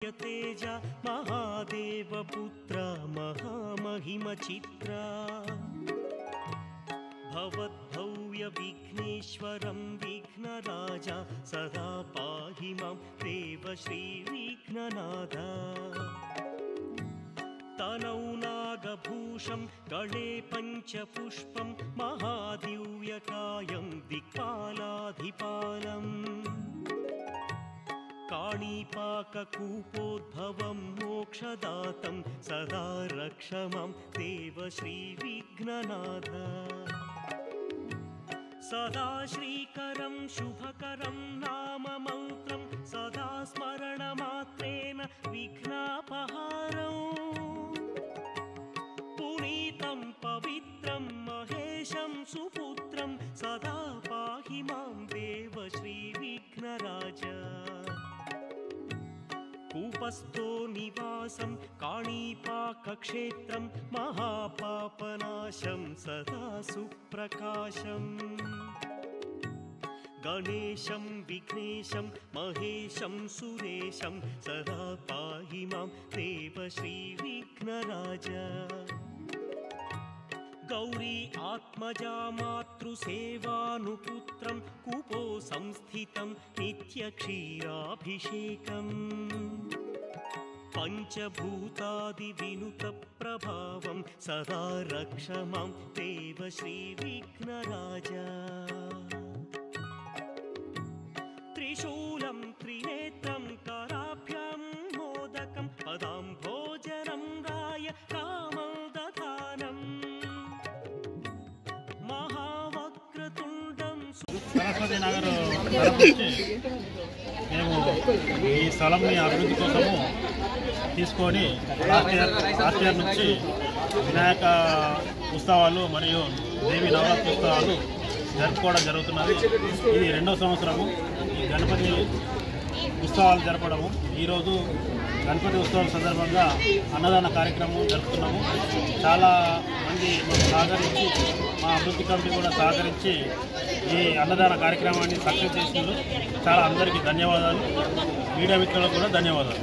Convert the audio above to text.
तेज महादेवपुत्र महामहिमचित्रा भवद्भव्यविघ्नेश्वरं विघ्नराजा सदा पाहि मां देव श्रीविघ्ननाथ। तनौ नागभूषं गणे पञ्चपुष्पं महादिव्यकायं दिक्पालाधिपालम् काणिपाककूपोद्भवं मोक्षदातं सदा रक्ष मां देव श्रीविघ्ननाथ। सदा श्रीकरं शुभकरं नाममन्त्रं सदा स्मरणमात्रेण विघ्नापहारम् पुनीतं पवित्रं महेशं सुपुत्रं सदा पाहि मां देव श्रीविघ्नराज। कूपस्थो निवासं काणिपाकक्षेत्रं महापापनाशं सदा सुप्रकाशं गणेशं विघ्नेशं महेशं सुरेशं सदा पाहि मां देव श्रीविघ्नराज। गौरी आत्मजा मातृसेवानुपुत्रं कूपो संस्थितं नित्यक्षीराभिषेकम् पञ्चभूतादिविनुतप्रभावं सदा रक्ष मां देव श्रीविघ्नराज। त्रिशूलं त्रिनेत्रं कराभ्यां मोदकं पदाम्भोजनं राय कामं दधानम् महावक्रतुण्डं सरस्वती नगर మేము ఈ స్థలంని అభివృద్ధి కోసము తీసుకొని లాస్ట్ ఇయర్ నుంచి వినాయక ఉత్సవాలు మరియు దేవి నవరాత్రి ఉత్సవాలు జరుపుకోవడం జరుగుతున్నది. ఇది 2వ సంవత్సరము ఈ గణపతి ఉత్సవాలు జరపడము. ఈరోజు గణపతి ఉత్సవం సందర్భంగా అన్నదాన కార్యక్రమం జరుపుతున్నాము. చాలా మంది మాకు సహకరించి మా అభివృద్ధి కమిటీ కూడా సహకరించి ఈ అన్నదాన కార్యక్రమాన్ని సక్సెస్ చేసినందుకు చాలా అందరికీ ధన్యవాదాలు. మీడియా మిత్రులకు కూడా ధన్యవాదాలు.